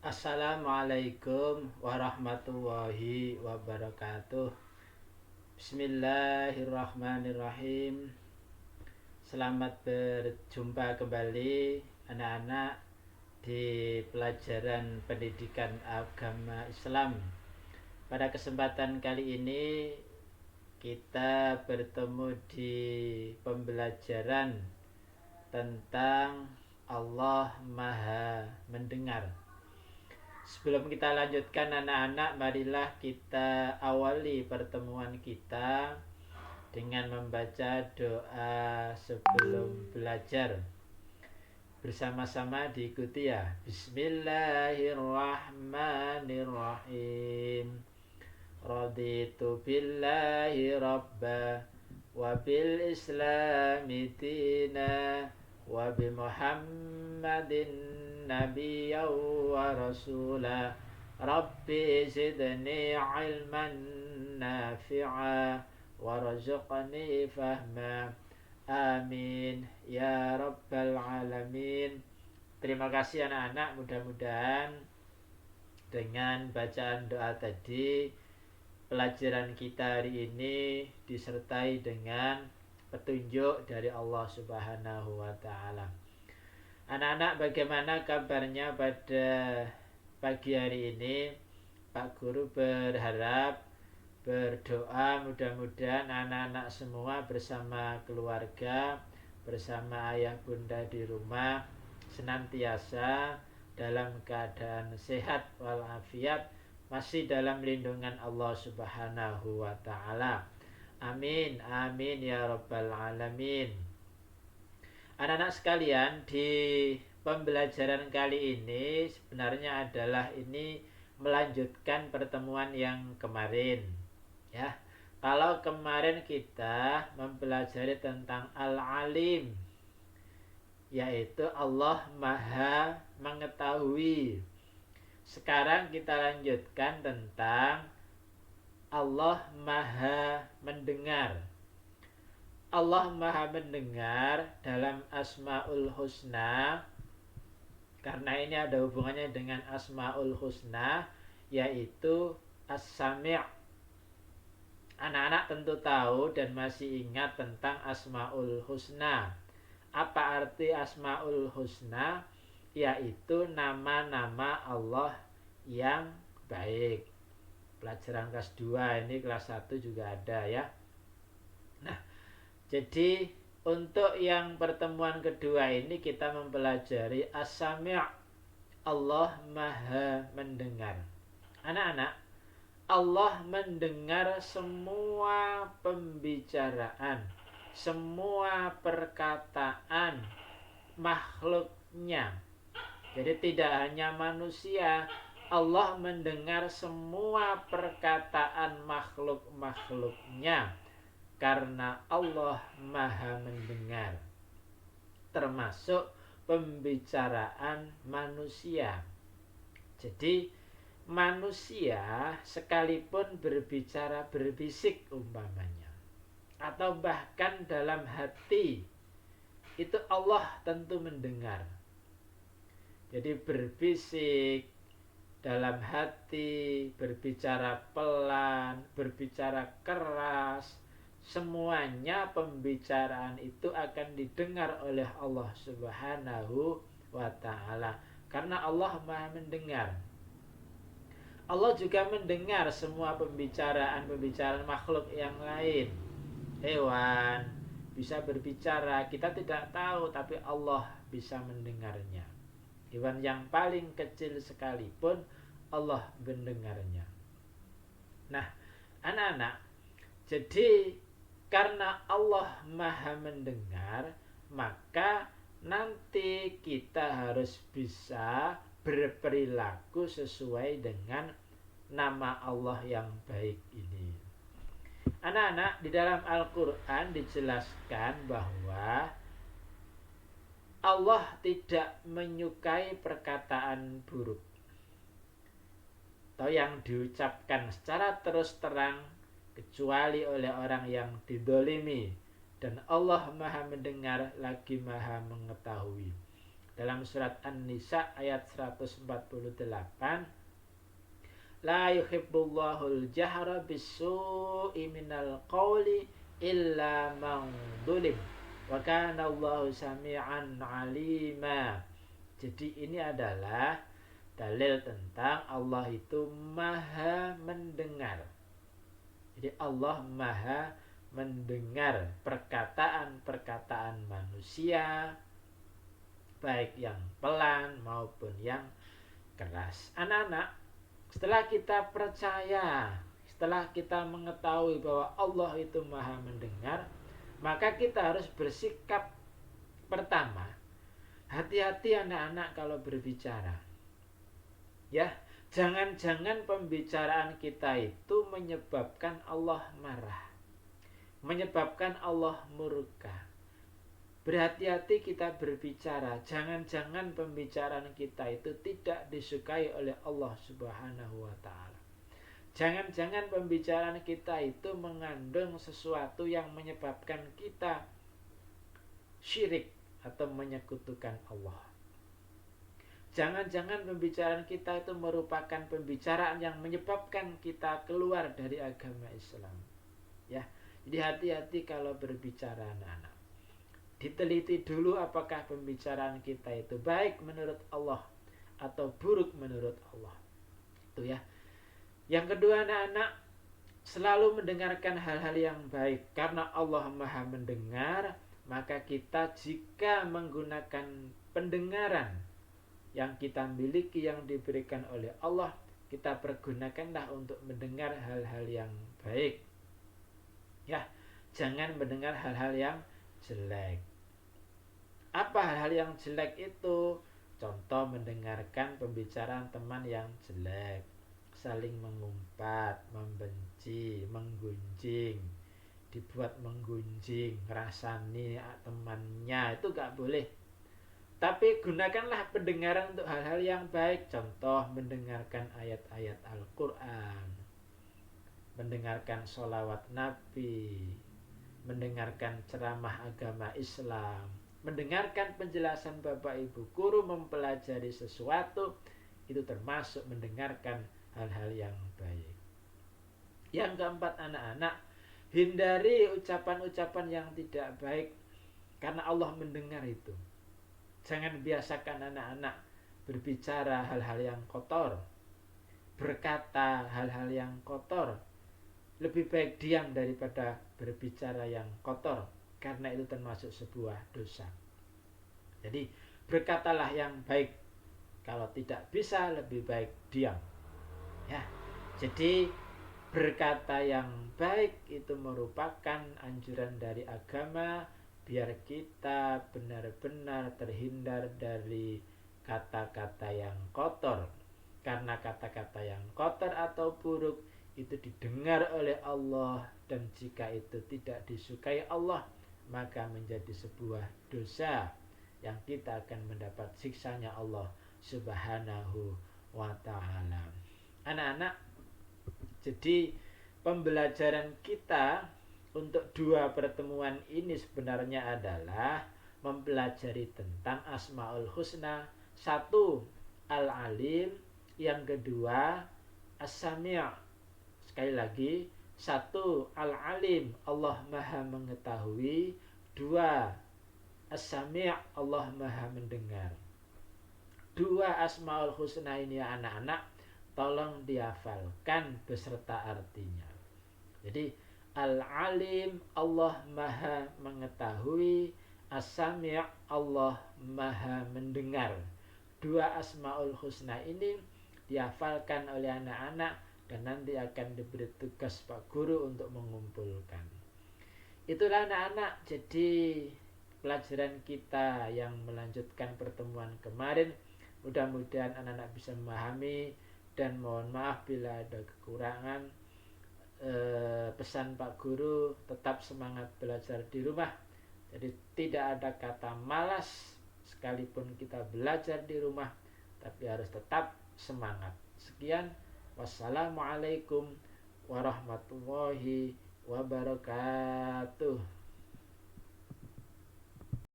Assalamualaikum warahmatullahi wabarakatuh. Bismillahirrahmanirrahim. Selamat berjumpa kembali anak-anak di pelajaran pendidikan agama Islam. Pada kesempatan kali ini kita bertemu di pembelajaran tentang Allah Maha Mendengar. Sebelum kita lanjutkan anak-anak, marilah kita awali pertemuan kita dengan membaca doa sebelum belajar. Bersama-sama diikuti ya. Bismillahirrahmanirrahim. Raditu billahi rabba wa bil islami dina wa bi Muhammadin nabiyya wa rasula rabbi zidni ilman nafi'a warzuqni fahma amin ya rabbal alamin. Terima kasih anak-anak, mudah-mudahan dengan bacaan doa tadi pelajaran kita hari ini disertai dengan petunjuk dari Allah Subhanahu wa taala. Anak-anak, bagaimana kabarnya pada pagi hari ini? Pak Guru berharap, berdoa mudah-mudahan anak-anak semua bersama keluarga, bersama ayah bunda di rumah senantiasa dalam keadaan sehat walafiat, masih dalam lindungan Allah Subhanahu wa taala. Amin amin ya rabbal alamin. Anak-anak sekalian, di pembelajaran kali ini sebenarnya adalah ini melanjutkan pertemuan yang kemarin ya. Kalau kemarin kita mempelajari tentang Al-Alim, yaitu Allah Maha Mengetahui. Sekarang kita lanjutkan tentang Allah Maha Mendengar. Allah Maha Mendengar dalam Asmaul Husna, karena ini ada hubungannya dengan Asmaul Husna, yaitu As-Sami'. Anak-anak tentu tahu dan masih ingat tentang Asmaul Husna. Apa arti Asmaul Husna? Yaitu nama-nama Allah yang baik. Pelajaran kelas 2 ini, kelas 1 juga ada ya. Nah, jadi untuk yang pertemuan kedua ini kita mempelajari As-Sami', Allah Maha Mendengar. Anak-anak, Allah mendengar semua pembicaraan, semua perkataan makhluknya. Jadi tidak hanya manusia, Allah mendengar semua perkataan makhluk-makhluknya. Karena Allah Maha Mendengar, termasuk pembicaraan manusia. Jadi manusia sekalipun berbicara berbisik umpamanya, atau bahkan dalam hati, itu Allah tentu mendengar. Jadi berbisik dalam hati, berbicara pelan, berbicara keras, semuanya pembicaraan itu akan didengar oleh Allah Subhanahu wa ta'ala. Karena Allah Maha Mendengar. Allah juga mendengar semua pembicaraan makhluk yang lain. Hewan bisa berbicara, kita tidak tahu, tapi Allah bisa mendengarnya. Hewan yang paling kecil sekalipun Allah mendengarnya. Nah, anak-anak, jadi karena Allah Maha Mendengar, maka nanti kita harus bisa berperilaku sesuai dengan nama Allah yang baik ini. Anak-anak, di dalam Al-Quran dijelaskan bahwa Allah tidak menyukai perkataan buruk atau yang diucapkan secara terus terang, kecuali oleh orang yang didolimi. Dan Allah Maha Mendengar lagi Maha Mengetahui. Dalam surat An-Nisa ayat 148, la yuhibbullahul jahra bis-su'i minal qawli illa man zulim wa kana Allahu sami'an alima. Jadi ini adalah dalil tentang Allah itu maha mendengar. Jadi Allah maha mendengar perkataan-perkataan manusia, baik yang pelan maupun yang keras. Anak-anak, setelah kita percaya, setelah kita mengetahui bahwa Allah itu maha mendengar, maka kita harus bersikap pertama, hati-hati anak-anak kalau berbicara. Ya, jangan-jangan pembicaraan kita itu menyebabkan Allah marah, menyebabkan Allah murka. Berhati-hati kita berbicara. Jangan-jangan pembicaraan kita itu tidak disukai oleh Allah Subhanahu wa ta'ala. Jangan-jangan pembicaraan kita itu mengandung sesuatu yang menyebabkan kita syirik atau menyekutukan Allah. Jangan-jangan pembicaraan kita itu merupakan pembicaraan yang menyebabkan kita keluar dari agama Islam. Ya, jadi hati-hati kalau berbicara, anak-anak. Diteliti dulu apakah pembicaraan kita itu baik menurut Allah atau buruk menurut Allah. Itu ya. Yang kedua, anak-anak, selalu mendengarkan hal-hal yang baik. Karena Allah maha mendengar, maka kita jika menggunakan pendengaran yang kita miliki, yang diberikan oleh Allah, kita pergunakanlah untuk mendengar hal-hal yang baik. Ya, jangan mendengar hal-hal yang jelek. Apa hal-hal yang jelek itu? Contoh, mendengarkan pembicaraan teman yang jelek, saling mengumpat, membenci, menggunjing, dibuat menggunjing, rasani temannya, itu gak boleh. Tapi gunakanlah pendengaran untuk hal-hal yang baik. Contoh, mendengarkan ayat-ayat Al-Quran, mendengarkan sholawat Nabi, mendengarkan ceramah agama Islam, mendengarkan penjelasan Bapak Ibu guru, mempelajari sesuatu, itu termasuk mendengarkan hal-hal yang baik. Yang keempat, anak-anak, hindari ucapan-ucapan yang tidak baik, karena Allah mendengar itu. Jangan biasakan anak-anak berbicara hal-hal yang kotor, berkata hal-hal yang kotor. Lebih baik diam daripada berbicara yang kotor, karena itu termasuk sebuah dosa. Jadi berkatalah yang baik. Kalau tidak bisa, lebih baik diam. Ya, jadi berkata yang baik itu merupakan anjuran dari agama, biar kita benar-benar terhindar dari kata-kata yang kotor. Karena kata-kata yang kotor atau buruk itu didengar oleh Allah, dan jika itu tidak disukai Allah, maka menjadi sebuah dosa yang kita akan mendapat siksanya Allah Subhanahu wa ta'ala. Anak-anak, jadi pembelajaran kita untuk dua pertemuan ini sebenarnya adalah mempelajari tentang Asmaul Husna. Satu, Al-Alim. Yang kedua, As-Sami'. Sekali lagi, satu, Al-Alim, Allah maha mengetahui. Dua, As-Sami', Allah maha mendengar. Dua Asmaul Husna ini anak-anak, tolong dihafalkan beserta artinya. Jadi Al-Alim, Allah maha mengetahui. As-Sami', Allah maha mendengar. Dua Asmaul Husna ini dihafalkan oleh anak-anak, dan nanti akan diberi tugas Pak Guru untuk mengumpulkan. Itulah anak-anak, jadi pelajaran kita yang melanjutkan pertemuan kemarin. Mudah-mudahan anak-anak bisa memahami, dan mohon maaf bila ada kekurangan. Pesan Pak Guru, tetap semangat belajar di rumah. Jadi tidak ada kata malas sekalipun kita belajar di rumah, tapi harus tetap semangat. Sekian, wassalamualaikum warahmatullahi wabarakatuh.